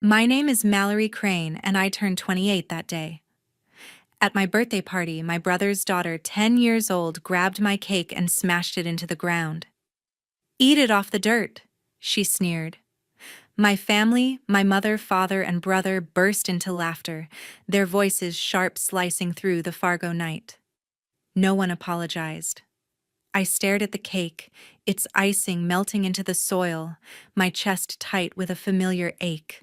My name is Mallory Crane, and I turned 28 that day. At my birthday party, my brother's daughter, 10 years old, grabbed my cake and smashed it into the ground. "Eat it off the dirt," she sneered. My family, my mother, father, and brother burst into laughter, their voices sharp slicing through the Fargo night. No one apologized. I stared at the cake, its icing melting into the soil, my chest tight with a familiar ache.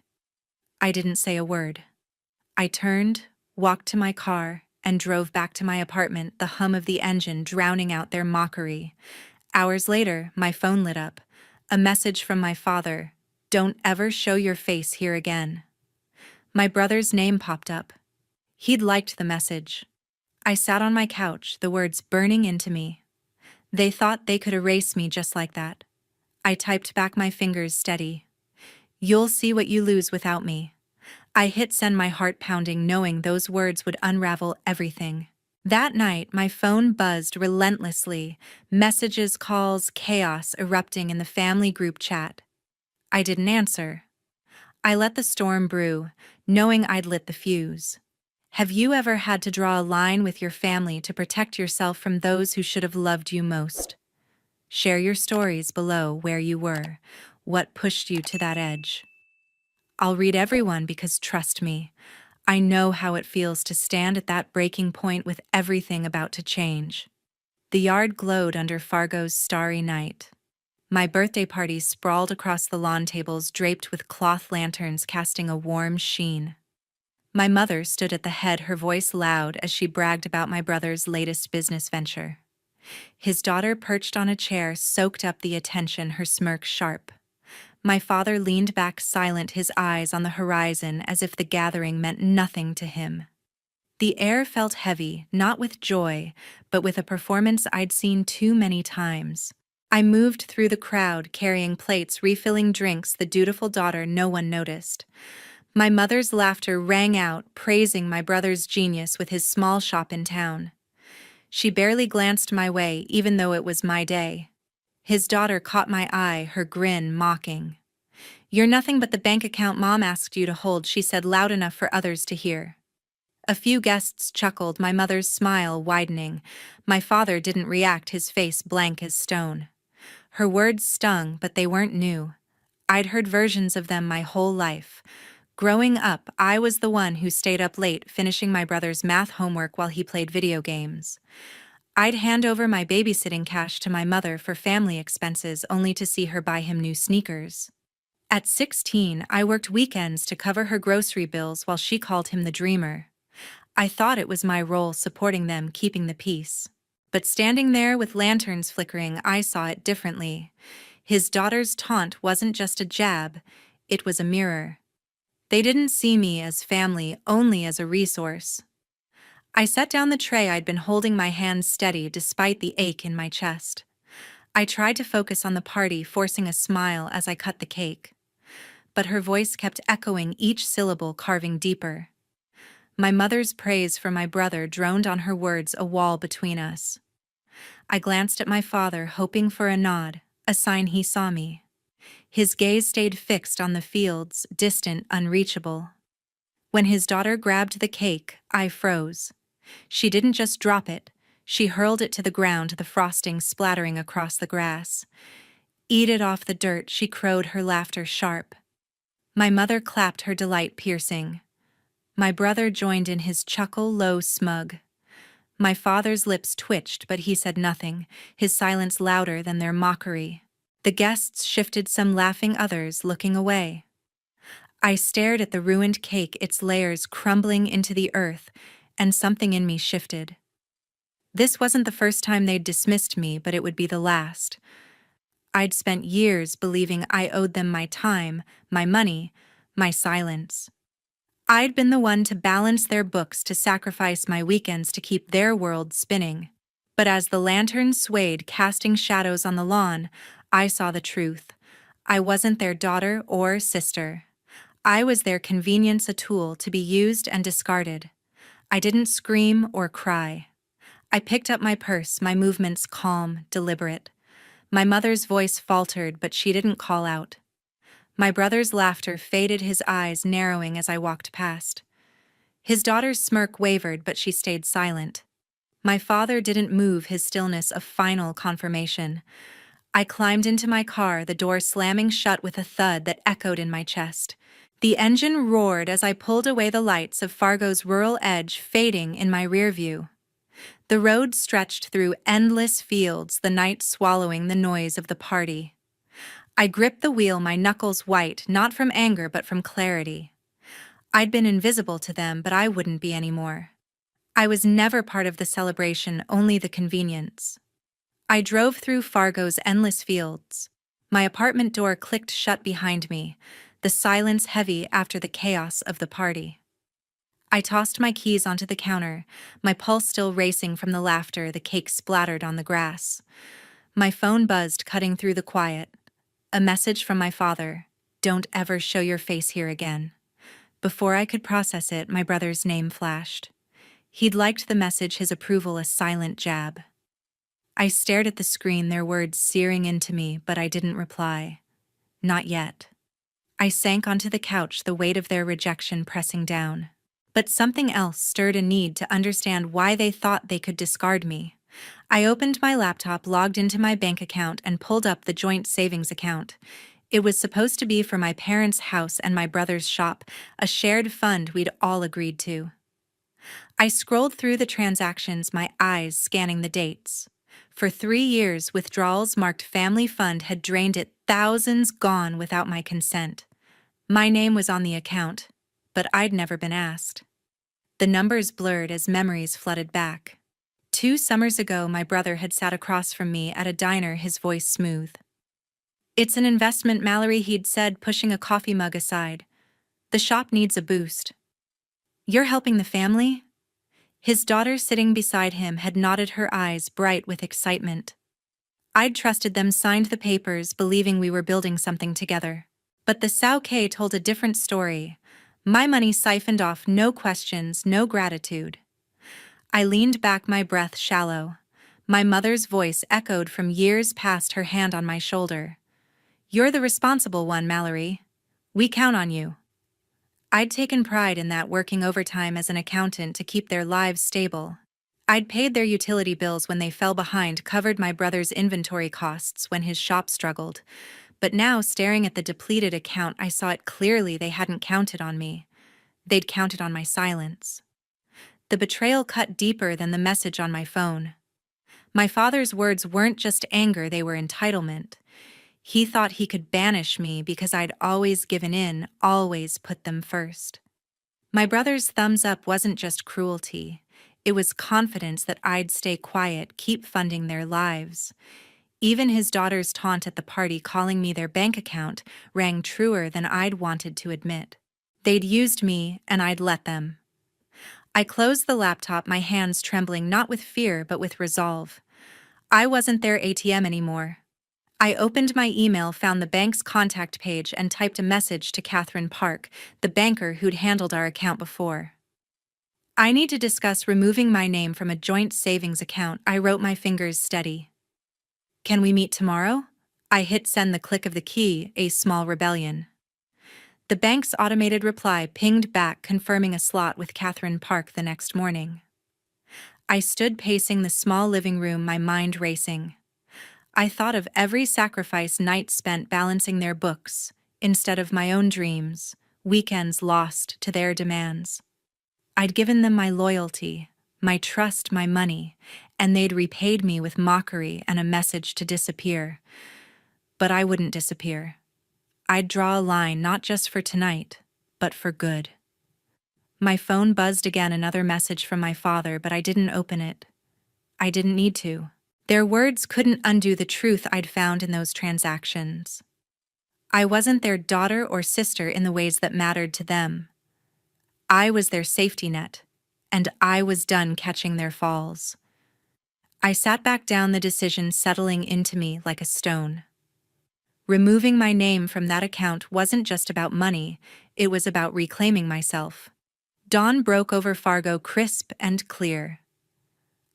I didn't say a word. I turned, walked to my car, and drove back to my apartment, the hum of the engine drowning out their mockery. Hours later, my phone lit up. A message from my father: "Don't ever show your face here again." My brother's name popped up. He'd liked the message. I sat on my couch, the words burning into me. They thought they could erase me just like that. I typed back, my fingers steady. "You'll see what you lose without me." I hit send, my heart pounding, knowing those words would unravel everything. That night, my phone buzzed relentlessly, messages, calls, chaos erupting in the family group chat. I didn't answer. I let the storm brew, knowing I'd lit the fuse. Have you ever had to draw a line with your family to protect yourself from those who should have loved you most? Share your stories below, where you were, what pushed you to that edge. I'll read everyone because, trust me, I know how it feels to stand at that breaking point with everything about to change. The yard glowed under Fargo's starry night. My birthday party sprawled across the lawn tables draped with cloth lanterns casting a warm sheen. My mother stood at the head, her voice loud as she bragged about my brother's latest business venture. His daughter perched on a chair soaked up the attention, her smirk sharp. My father leaned back silent, his eyes on the horizon as if the gathering meant nothing to him. The air felt heavy, not with joy, but with a performance I'd seen too many times. I moved through the crowd, carrying plates, refilling drinks, the dutiful daughter no one noticed. My mother's laughter rang out, praising my brother's genius with his small shop in town. She barely glanced my way, even though it was my day. His daughter caught my eye, her grin mocking. "You're nothing but the bank account Mom asked you to hold," she said, loud enough for others to hear. A few guests chuckled, my mother's smile widening. My father didn't react, his face blank as stone. Her words stung, but they weren't new. I'd heard versions of them my whole life. Growing up, I was the one who stayed up late finishing my brother's math homework while he played video games. I'd hand over my babysitting cash to my mother for family expenses only to see her buy him new sneakers. At 16, I worked weekends to cover her grocery bills while she called him the dreamer. I thought it was my role, supporting them, keeping the peace. But standing there with lanterns flickering, I saw it differently. His daughter's taunt wasn't just a jab, it was a mirror. They didn't see me as family, only as a resource. I set down the tray I'd been holding, my hands steady despite the ache in my chest. I tried to focus on the party, forcing a smile as I cut the cake. But her voice kept echoing, each syllable carving deeper. My mother's praise for my brother droned on her words, a wall between us. I glanced at my father, hoping for a nod, a sign he saw me. His gaze stayed fixed on the fields, distant, unreachable. When his daughter grabbed the cake, I froze. She didn't just drop it, she hurled it to the ground, the frosting splattering across the grass. "Eat it off the dirt," she crowed, her laughter sharp. My mother clapped, her delight piercing. My brother joined in, his chuckle low, smug. My father's lips twitched, but he said nothing, his silence louder than their mockery. The guests shifted, some laughing, others looking away. I stared at the ruined cake, its layers crumbling into the earth, and something in me shifted. This wasn't the first time they'd dismissed me, but it would be the last. I'd spent years believing I owed them my time, my money, my silence. I'd been the one to balance their books, to sacrifice my weekends to keep their world spinning. But as the lanterns swayed, casting shadows on the lawn, I saw the truth. I wasn't their daughter or sister. I was their convenience, a tool to be used and discarded. I didn't scream or cry. I picked up my purse, my movements calm, deliberate. My mother's voice faltered, but she didn't call out. My brother's laughter faded, his eyes narrowing as I walked past. His daughter's smirk wavered, but she stayed silent. My father didn't move, his stillness a final confirmation. I climbed into my car, the door slamming shut with a thud that echoed in my chest. The engine roared as I pulled away, the lights of Fargo's rural edge fading in my rear view. The road stretched through endless fields, the night swallowing the noise of the party. I gripped the wheel, my knuckles white, not from anger but from clarity. I'd been invisible to them, but I wouldn't be anymore. I was never part of the celebration, only the convenience. I drove through Fargo's endless fields. My apartment door clicked shut behind me, the silence heavy after the chaos of the party. I tossed my keys onto the counter, my pulse still racing from the laughter, the cake splattered on the grass. My phone buzzed, cutting through the quiet. A message from my father: "Don't ever show your face here again." Before I could process it, my brother's name flashed. He'd liked the message, his approval a silent jab. I stared at the screen, their words searing into me, but I didn't reply. Not yet. I sank onto the couch, the weight of their rejection pressing down. But something else stirred, a need to understand why they thought they could discard me. I opened my laptop, logged into my bank account, and pulled up the joint savings account. It was supposed to be for my parents' house and my brother's shop, a shared fund we'd all agreed to. I scrolled through the transactions, my eyes scanning the dates. For 3 years, withdrawals marked family fund had drained it, thousands gone without my consent. My name was on the account, but I'd never been asked. The numbers blurred as memories flooded back. 2 summers ago, my brother had sat across from me at a diner, his voice smooth. "It's an investment, Mallory," he'd said, pushing a coffee mug aside. "The shop needs a boost." "You're helping the family?" His daughter sitting beside him had nodded, her eyes bright with excitement. I'd trusted them, signed the papers, believing we were building something together. But the Sauke told a different story. My money siphoned off, no questions, no gratitude. I leaned back, my breath shallow. My mother's voice echoed from years past, her hand on my shoulder. "You're the responsible one, Mallory. We count on you." I'd taken pride in that, working overtime as an accountant to keep their lives stable. I'd paid their utility bills when they fell behind, covered my brother's inventory costs when his shop struggled. But now, staring at the depleted account, I saw it clearly. They hadn't counted on me. They'd counted on my silence. The betrayal cut deeper than the message on my phone. My father's words weren't just anger, they were entitlement. He thought he could banish me because I'd always given in, always put them first. My brother's thumbs up wasn't just cruelty. It was confidence that I'd stay quiet, keep funding their lives. Even his daughter's taunt at the party, calling me their bank account, rang truer than I'd wanted to admit. They'd used me, and I'd let them. I closed the laptop, my hands trembling, not with fear but with resolve. I wasn't their ATM anymore. I opened my email, found the bank's contact page, and typed a message to Catherine Park, the banker who'd handled our account before. "I need to discuss removing my name from a joint savings account," I wrote, my fingers steady. "Can we meet tomorrow?" I hit send, the click of the key, a small rebellion. The bank's automated reply pinged back, confirming a slot with Catherine Park the next morning. I stood pacing the small living room, my mind racing. I thought of every sacrifice, nights spent balancing their books, instead of my own dreams, weekends lost to their demands. I'd given them my loyalty, my trust, my money, and they'd repaid me with mockery and a message to disappear. But I wouldn't disappear. I'd draw a line, not just for tonight, but for good. My phone buzzed again, another message from my father, but I didn't open it. I didn't need to. Their words couldn't undo the truth I'd found in those transactions. I wasn't their daughter or sister in the ways that mattered to them. I was their safety net, and I was done catching their falls. I sat back down, the decision settling into me like a stone. Removing my name from that account wasn't just about money, it was about reclaiming myself. Dawn broke over Fargo, crisp and clear.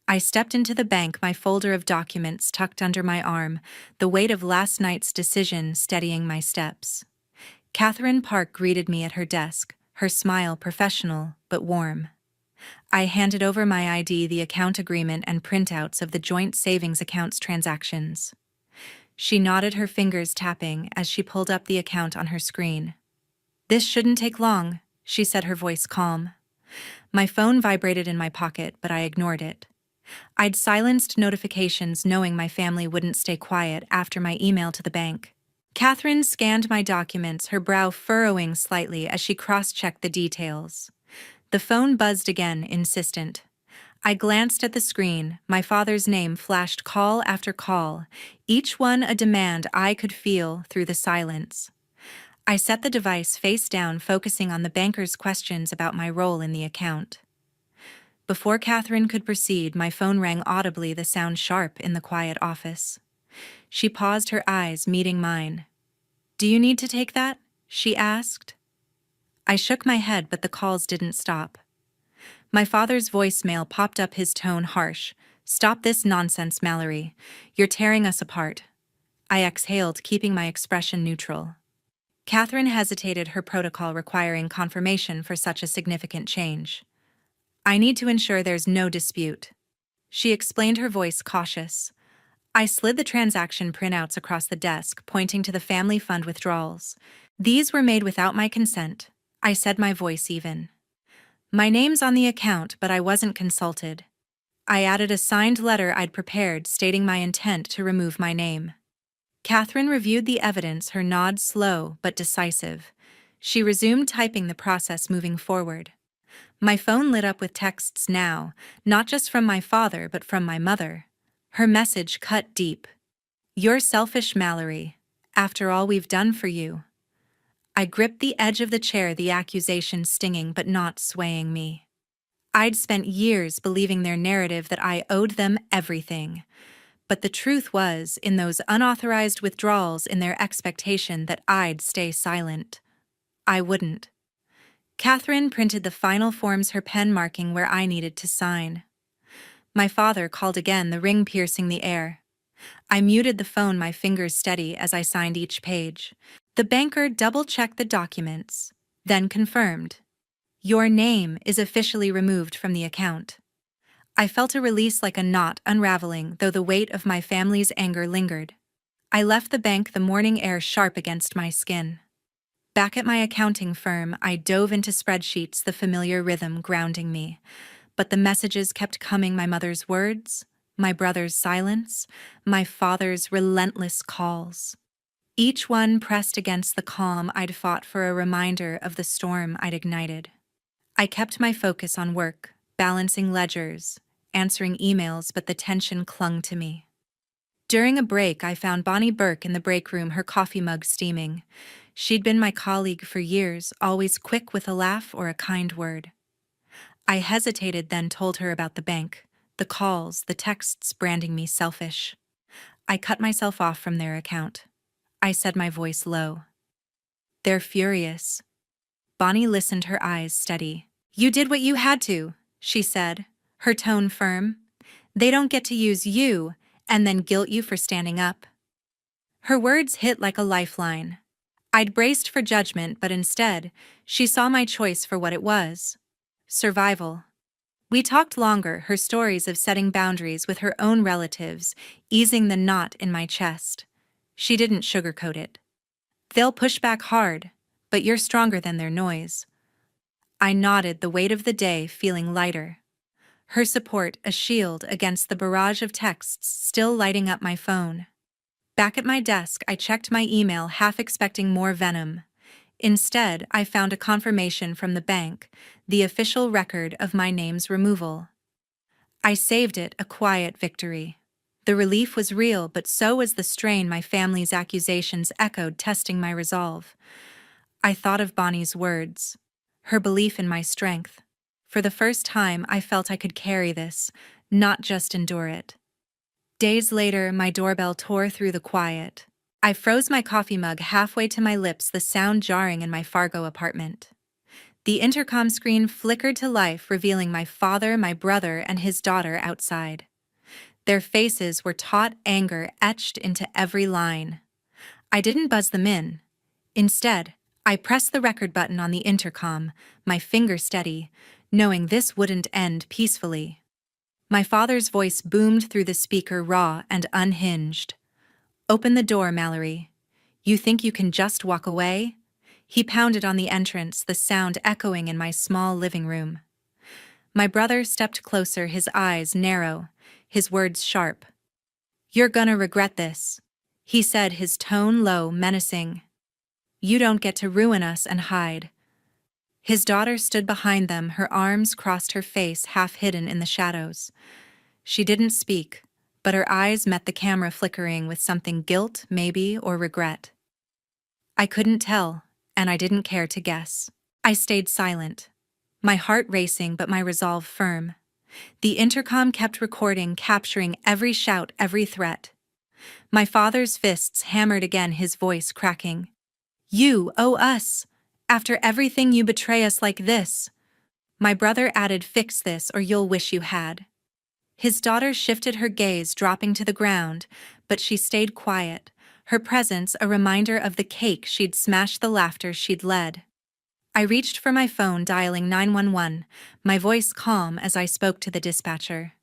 I stepped into the bank, my folder of documents tucked under my arm, the weight of last night's decision steadying my steps. Catherine Park greeted me at her desk, her smile professional but warm. I handed over my ID, the account agreement, and printouts of the joint savings accounts transactions. She nodded, her fingers tapping as she pulled up the account on her screen. "This shouldn't take long," she said, her voice calm. My phone vibrated in my pocket, but I ignored it. I'd silenced notifications knowing my family wouldn't stay quiet after my email to the bank. Catherine scanned my documents, her brow furrowing slightly as she cross-checked the details. The phone buzzed again, insistent. I glanced at the screen. My father's name flashed call after call, each one a demand I could feel through the silence. I set the device face down, focusing on the banker's questions about my role in the account. Before Catherine could proceed, my phone rang audibly, the sound sharp in the quiet office. She paused, her eyes meeting mine. "Do you need to take that?" she asked. I shook my head, but the calls didn't stop. My father's voicemail popped up, his tone harsh. "Stop this nonsense, Mallory. You're tearing us apart." I exhaled, keeping my expression neutral. Catherine hesitated, her protocol requiring confirmation for such a significant change. "I need to ensure there's no dispute," she explained, her voice cautious. I slid the transaction printouts across the desk, pointing to the family fund withdrawals. "These were made without my consent," I said, my voice even. "My name's on the account, but I wasn't consulted." I added a signed letter I'd prepared stating my intent to remove my name. Catherine reviewed the evidence, her nod slow but decisive. She resumed typing, the process moving forward. My phone lit up with texts now, not just from my father but from my mother. Her message cut deep. "You're selfish, Mallory. After all we've done for you." I gripped the edge of the chair, the accusation stinging but not swaying me. I'd spent years believing their narrative that I owed them everything. But the truth was, in those unauthorized withdrawals, in their expectation that I'd stay silent. I wouldn't. Catherine printed the final forms, her pen marking where I needed to sign. My father called again, the ring piercing the air. I muted the phone, my fingers steady as I signed each page. The banker double-checked the documents, then confirmed. "Your name is officially removed from the account." I felt a release, like a knot unraveling, though the weight of my family's anger lingered. I left the bank, the morning air sharp against my skin. Back at my accounting firm, I dove into spreadsheets, the familiar rhythm grounding me. But the messages kept coming, my mother's words, my brother's silence, my father's relentless calls. Each one pressed against the calm I'd fought for, a reminder of the storm I'd ignited. I kept my focus on work, balancing ledgers, answering emails, but the tension clung to me. During a break, I found Bonnie Burke in the break room, her coffee mug steaming. She'd been my colleague for years, always quick with a laugh or a kind word. I hesitated, then told her about the bank, the calls, the texts branding me selfish. I cut myself off from their account. I said, my voice low. "They're furious." Bonnie listened, her eyes steady. "You did what you had to," she said, her tone firm. "They don't get to use you and then guilt you for standing up." Her words hit like a lifeline. I'd braced for judgment, but instead, she saw my choice for what it was: survival. We talked longer, her stories of setting boundaries with her own relatives, easing the knot in my chest. She didn't sugarcoat it. "They'll push back hard, but you're stronger than their noise." I nodded, the weight of the day feeling lighter. Her support a shield against the barrage of texts still lighting up my phone. Back at my desk, I checked my email, half expecting more venom. Instead, I found a confirmation from the bank, the official record of my name's removal. I saved it, a quiet victory. The relief was real, but so was the strain my family's accusations echoed, testing my resolve. I thought of Bonnie's words, her belief in my strength. For the first time, I felt I could carry this, not just endure it. Days later, my doorbell tore through the quiet. I froze my coffee mug halfway to my lips, the sound jarring in my Fargo apartment. The intercom screen flickered to life, revealing my father, my brother, and his daughter outside. Their faces were taut anger etched into every line. I didn't buzz them in. Instead, I pressed the record button on the intercom, my finger steady, knowing this wouldn't end peacefully. My father's voice boomed through the speaker, raw and unhinged. "Open the door, Mallory. You think you can just walk away?" He pounded on the entrance, the sound echoing in my small living room. My brother stepped closer, his eyes narrow, his words sharp. "You're gonna regret this," he said, his tone low, menacing. "You don't get to ruin us and hide." His daughter stood behind them, her arms crossed, her face half hidden in the shadows. She didn't speak, but her eyes met the camera, flickering with something, guilt, maybe, or regret. I couldn't tell, and I didn't care to guess. I stayed silent, my heart racing but my resolve firm. The intercom kept recording, capturing every shout, every threat. My father's fists hammered again, his voice cracking. "You owe us. After everything, you betray us like this." My brother added, "Fix this or you'll wish you had." His daughter shifted her gaze, dropping to the ground, but she stayed quiet, her presence a reminder of the cake she'd smashed, the laughter she'd led. I reached for my phone, dialing 911, my voice calm as I spoke to the dispatcher.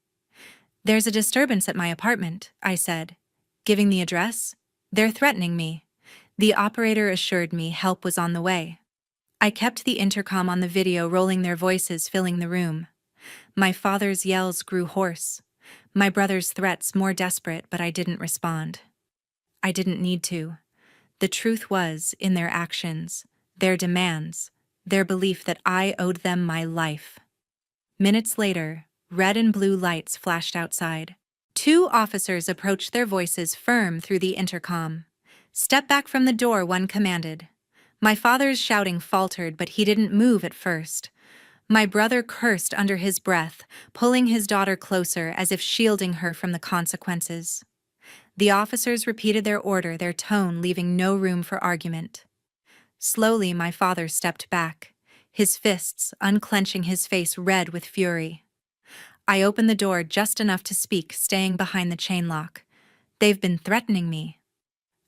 "There's a disturbance at my apartment," I said. Giving the address? "They're threatening me." The operator assured me help was on the way. I kept the intercom on, the video rolling, their voices filling the room. My father's yells grew hoarse, my brother's threats more desperate, but I didn't respond. I didn't need to. The truth was in their actions, their demands, their belief that I owed them my life. Minutes later, red and blue lights flashed outside. 2 officers approached, their voices firm through the intercom. "Step back from the door," one commanded. My father's shouting faltered, but he didn't move at first. My brother cursed under his breath, pulling his daughter closer as if shielding her from the consequences. The officers repeated their order, their tone leaving no room for argument. Slowly, my father stepped back, his fists unclenching, his face red with fury. I opened the door just enough to speak, staying behind the chain lock. "They've been threatening me,"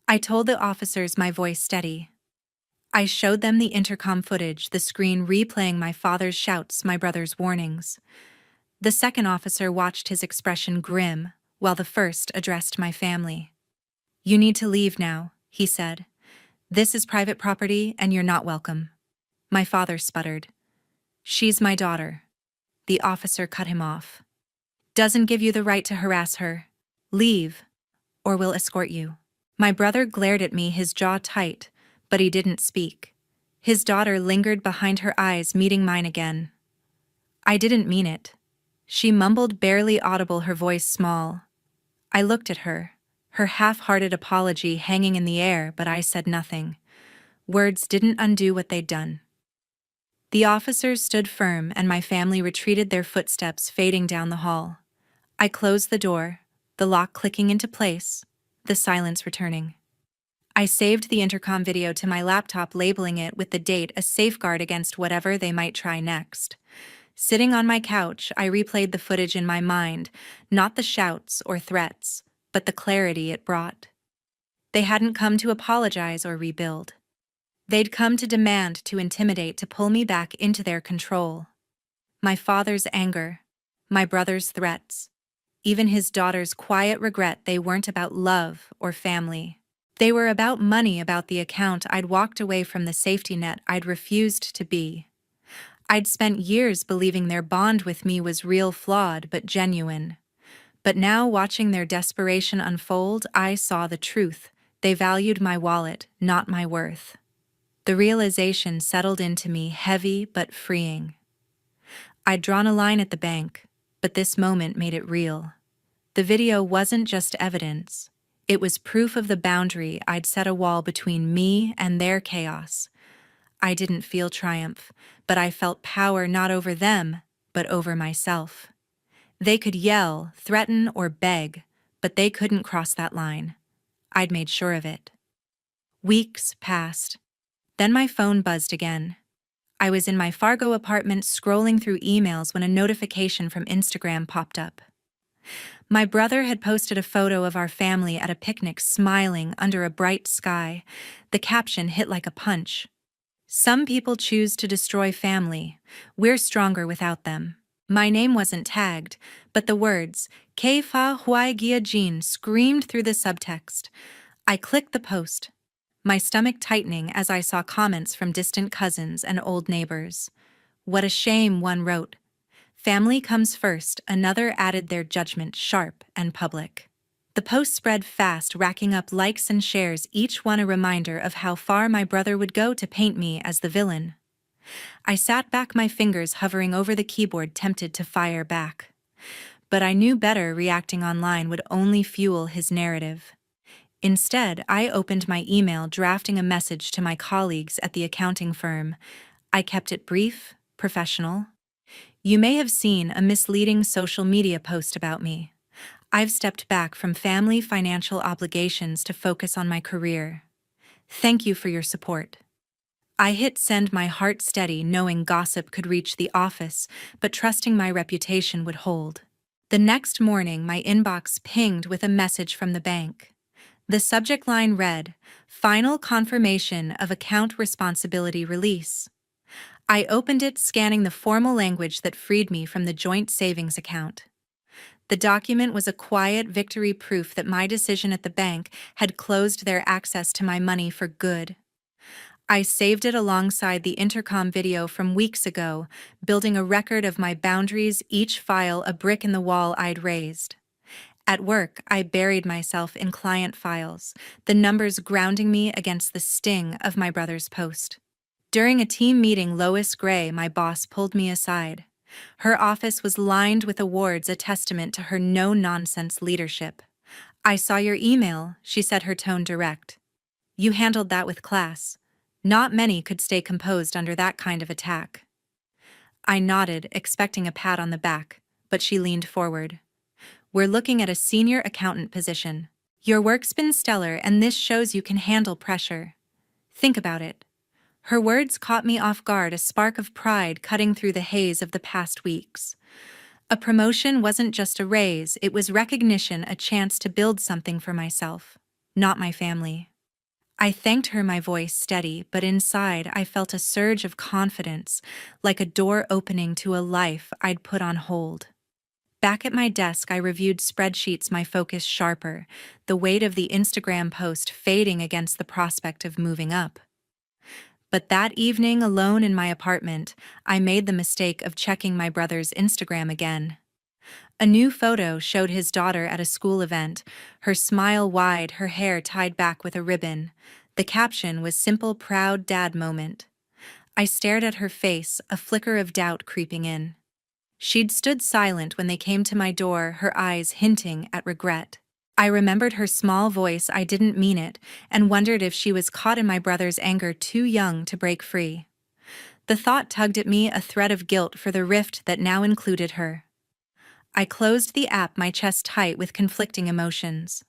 I told the officers, my voice steady. I showed them the intercom footage, the screen replaying my father's shouts, my brother's warnings. The second officer watched, his expression grim, while the first addressed my family. "You need to leave now," he said. "This is private property and you're not welcome." My father sputtered. "She's my daughter." The officer cut him off. "Doesn't give you the right to harass her. Leave, or we'll escort you." My brother glared at me, his jaw tight, but he didn't speak. His daughter lingered behind, her eyes meeting mine again. "I didn't mean it," she mumbled, barely audible, her voice small. I looked at her, her half-hearted apology hanging in the air, but I said nothing. Words didn't undo what they'd done. The officers stood firm, and my family retreated, their footsteps fading down the hall. I closed the door, the lock clicking into place, the silence returning. I saved the intercom video to my laptop, labeling it with the date, a safeguard against whatever they might try next. Sitting on my couch, I replayed the footage in my mind, not the shouts or threats, but the clarity it brought. They hadn't come to apologize or rebuild. They'd come to demand, to intimidate, to pull me back into their control. My father's anger, my brother's threats, even his daughter's quiet regret, they weren't about love or family. They were about money, about the account I'd walked away from, the safety net I'd refused to be. I'd spent years believing their bond with me was real, flawed but genuine. But now, watching their desperation unfold, I saw the truth. They valued my wallet, not my worth. The realization settled into me, heavy but freeing. I'd drawn a line at the bank, but this moment made it real. The video wasn't just evidence. It was proof of the boundary I'd set, a wall between me and their chaos. I didn't feel triumph, but I felt power, not over them, but over myself. They could yell, threaten, or beg, but they couldn't cross that line. I'd made sure of it. Weeks passed. Then my phone buzzed again. I was in my Fargo apartment scrolling through emails when a notification from Instagram popped up. My brother had posted a photo of our family at a picnic, smiling under a bright sky. The caption hit like a punch. Some people choose to destroy family. We're stronger without them. My name wasn't tagged, but the words, Ke Fa Huai Gia Jin, screamed through the subtext. I clicked the post, my stomach tightening as I saw comments from distant cousins and old neighbors. What a shame, one wrote. Family comes first, another added their judgment sharp and public. The post spread fast, racking up likes and shares, each one a reminder of how far my brother would go to paint me as the villain. I sat back, my fingers hovering over the keyboard, tempted to fire back. But I knew better. Reacting online would only fuel his narrative. Instead, I opened my email, drafting a message to my colleagues at the accounting firm. I kept it brief, professional. You may have seen a misleading social media post about me. I've stepped back from family financial obligations to focus on my career. Thank you for your support. I hit send, my heart steady, knowing gossip could reach the office, but trusting my reputation would hold. The next morning, my inbox pinged with a message from the bank. The subject line read, "Final confirmation of account responsibility release." I opened it, scanning the formal language that freed me from the joint savings account. The document was a quiet victory, proof that my decision at the bank had closed their access to my money for good. I saved it alongside the intercom video from weeks ago, building a record of my boundaries, each file a brick in the wall I'd raised. At work, I buried myself in client files, the numbers grounding me against the sting of my brother's post. During a team meeting, Lois Gray, my boss, pulled me aside. Her office was lined with awards, a testament to her no-nonsense leadership. "I saw your email," she said, her tone direct. "You handled that with class. Not many could stay composed under that kind of attack." I nodded, expecting a pat on the back, but she leaned forward. "We're looking at a senior accountant position. Your work's been stellar, and this shows you can handle pressure. Think about it." Her words caught me off guard, a spark of pride cutting through the haze of the past weeks. A promotion wasn't just a raise, it was recognition, a chance to build something for myself, not my family. I thanked her, my voice steady, but inside I felt a surge of confidence, like a door opening to a life I'd put on hold. Back at my desk, I reviewed spreadsheets, my focus sharper, the weight of the Instagram post fading against the prospect of moving up. But that evening, alone in my apartment, I made the mistake of checking my brother's Instagram again. A new photo showed his daughter at a school event, her smile wide, her hair tied back with a ribbon. The caption was simple, "Proud dad moment." I stared at her face, a flicker of doubt creeping in. She'd stood silent when they came to my door, her eyes hinting at regret. I remembered her small voice, "I didn't mean it," and wondered if she was caught in my brother's anger, too young to break free. The thought tugged at me, a thread of guilt for the rift that now included her. I closed the app, my chest tight with conflicting emotions.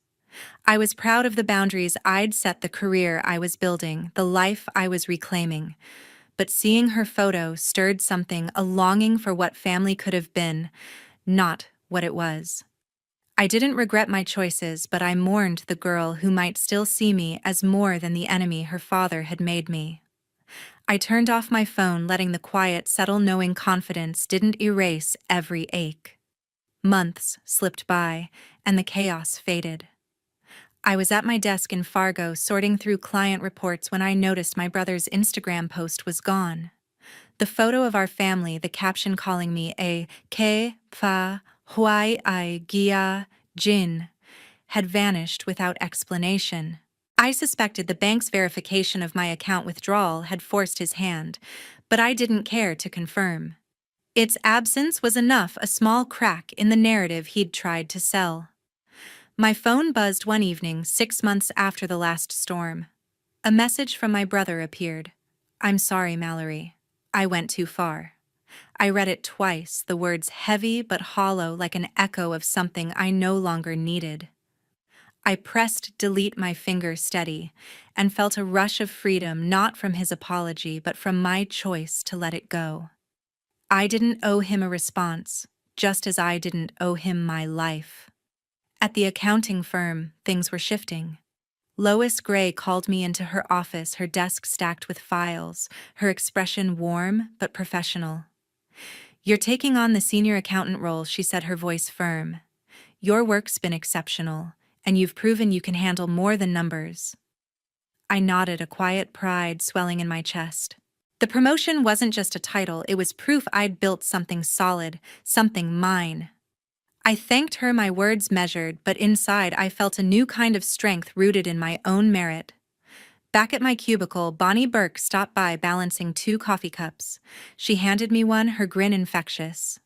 I was proud of the boundaries I'd set, the career I was building, the life I was reclaiming. But seeing her photo stirred something, a longing for what family could have been, not what it was. I didn't regret my choices, but I mourned the girl who might still see me as more than the enemy her father had made me. I turned off my phone, letting the quiet settle, knowing confidence didn't erase every ache. Months slipped by, and the chaos faded. I was at my desk in Fargo, sorting through client reports, when I noticed my brother's Instagram post was gone. The photo of our family, the caption calling me a Ke Fa Huai Ai Gia Jin, had vanished without explanation. I suspected the bank's verification of my account withdrawal had forced his hand, but I didn't care to confirm. Its absence was enough, a small crack in the narrative he'd tried to sell. My phone buzzed one evening, 6 months after the last storm. A message from my brother appeared. "I'm sorry, Mallory. I went too far." I read it twice, the words heavy but hollow, like an echo of something I no longer needed. I pressed delete, my finger steady, and felt a rush of freedom, not from his apology, but from my choice to let it go. I didn't owe him a response, just as I didn't owe him my life. At the accounting firm, things were shifting. Lois Gray called me into her office, her desk stacked with files, her expression warm but professional. "You're taking on the senior accountant role," she said, her voice firm. "Your work's been exceptional, and you've proven you can handle more than numbers." I nodded, a quiet pride swelling in my chest. The promotion wasn't just a title, it was proof I'd built something solid, something mine. I thanked her, my words measured, but inside I felt a new kind of strength rooted in my own merit. Back at my cubicle, Bonnie Burke stopped by, balancing 2 coffee cups. She handed me one, her grin infectious.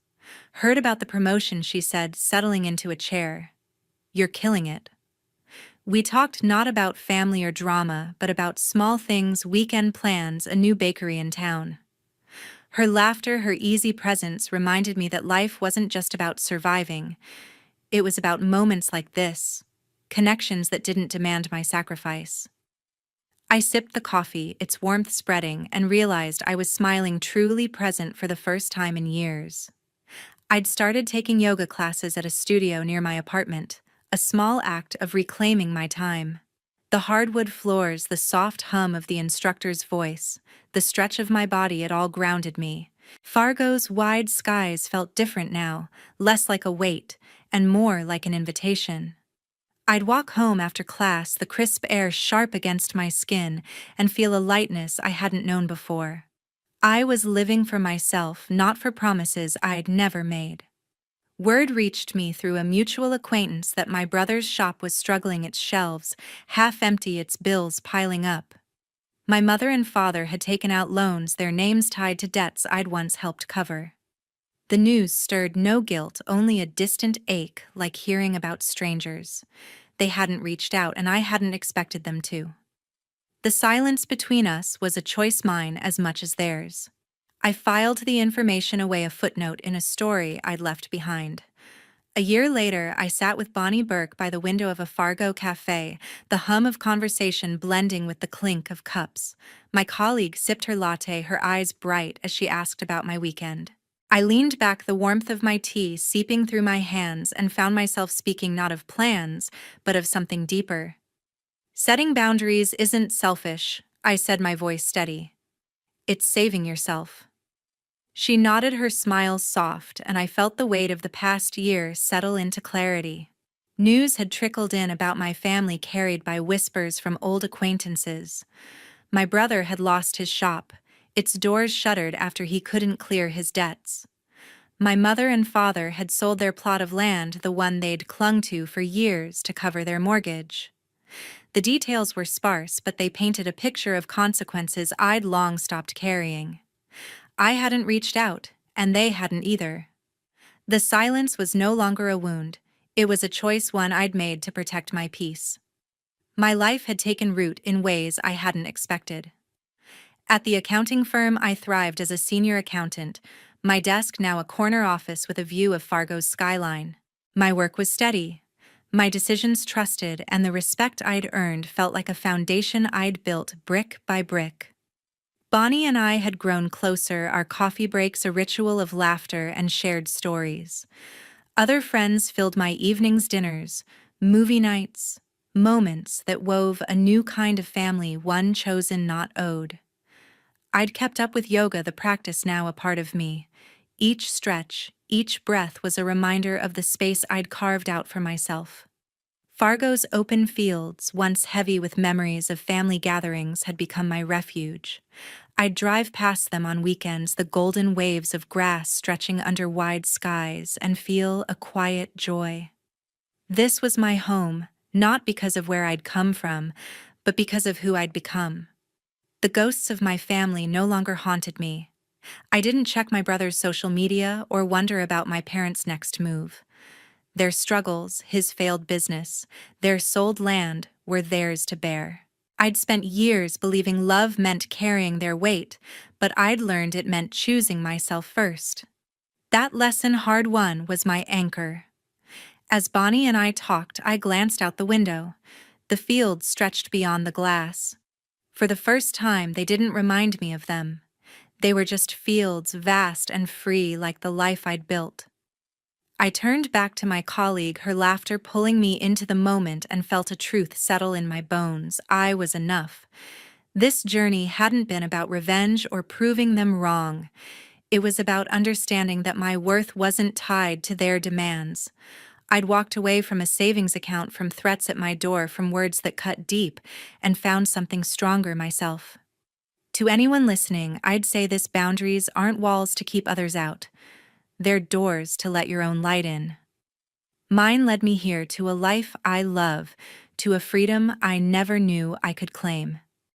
"Heard about the promotion," she said, settling into a chair. "You're killing it." We talked not about family or drama, but about small things, weekend plans, a new bakery in town. Her laughter, her easy presence reminded me that life wasn't just about surviving. It was about moments like this, connections that didn't demand my sacrifice. I sipped the coffee, its warmth spreading, and realized I was smiling, truly present for the first time in years. I'd started taking yoga classes at a studio near my apartment, a small act of reclaiming my time. The hardwood floors, the soft hum of the instructor's voice, the stretch of my body, it all grounded me. Fargo's wide skies felt different now, less like a weight, and more like an invitation. I'd walk home after class, the crisp air sharp against my skin, and feel a lightness I hadn't known before. I was living for myself, not for promises I'd never made. Word reached me through a mutual acquaintance that my brother's shop was struggling, its shelves half empty, its bills piling up. My mother and father had taken out loans, their names tied to debts I'd once helped cover. The news stirred no guilt, only a distant ache, like hearing about strangers. They hadn't reached out, and I hadn't expected them to. The silence between us was a choice, mine as much as theirs. I filed the information away, a footnote in a story I'd left behind. A year later, I sat with Bonnie Burke by the window of a Fargo cafe, the hum of conversation blending with the clink of cups. My colleague sipped her latte, her eyes bright as she asked about my weekend. I leaned back, the warmth of my tea seeping through my hands, and found myself speaking not of plans, but of something deeper. "Setting boundaries isn't selfish," I said, my voice steady. "It's saving yourself." She nodded, her smile soft, and I felt the weight of the past year settle into clarity. News had trickled in about my family, carried by whispers from old acquaintances. My brother had lost his shop, its doors shuttered after he couldn't clear his debts. My mother and father had sold their plot of land, the one they'd clung to for years, to cover their mortgage. The details were sparse, but they painted a picture of consequences I'd long stopped carrying. I hadn't reached out, and they hadn't either. The silence was no longer a wound, it was a choice, one I'd made to protect my peace. My life had taken root in ways I hadn't expected. At the accounting firm I thrived as a senior accountant, my desk now a corner office with a view of Fargo's skyline. My work was steady, my decisions trusted, and the respect I'd earned felt like a foundation I'd built brick by brick. Bonnie and I had grown closer, our coffee breaks a ritual of laughter and shared stories. Other friends filled my evenings, dinners, movie nights, moments that wove a new kind of family, one chosen, not owed. I'd kept up with yoga, the practice now a part of me. Each stretch, each breath was a reminder of the space I'd carved out for myself. Fargo's open fields, once heavy with memories of family gatherings, had become my refuge. I'd drive past them on weekends, the golden waves of grass stretching under wide skies, and feel a quiet joy. This was my home, not because of where I'd come from, but because of who I'd become. The ghosts of my family no longer haunted me. I didn't check my brother's social media or wonder about my parents' next move. Their struggles, his failed business, their sold land, were theirs to bear. I'd spent years believing love meant carrying their weight, but I'd learned it meant choosing myself first. That lesson, hard won, was my anchor. As Bonnie and I talked, I glanced out the window. The fields stretched beyond the glass. For the first time, they didn't remind me of them. They were just fields, vast and free, like the life I'd built. I turned back to my colleague, her laughter pulling me into the moment, and felt a truth settle in my bones. I was enough. This journey hadn't been about revenge or proving them wrong. It was about understanding that my worth wasn't tied to their demands. I'd walked away from a savings account, from threats at my door, from words that cut deep, and found something stronger myself. To anyone listening, I'd say this: boundaries aren't walls to keep others out. They're doors to let your own light in. Mine led me here, to a life I love, to a freedom I never knew I could claim.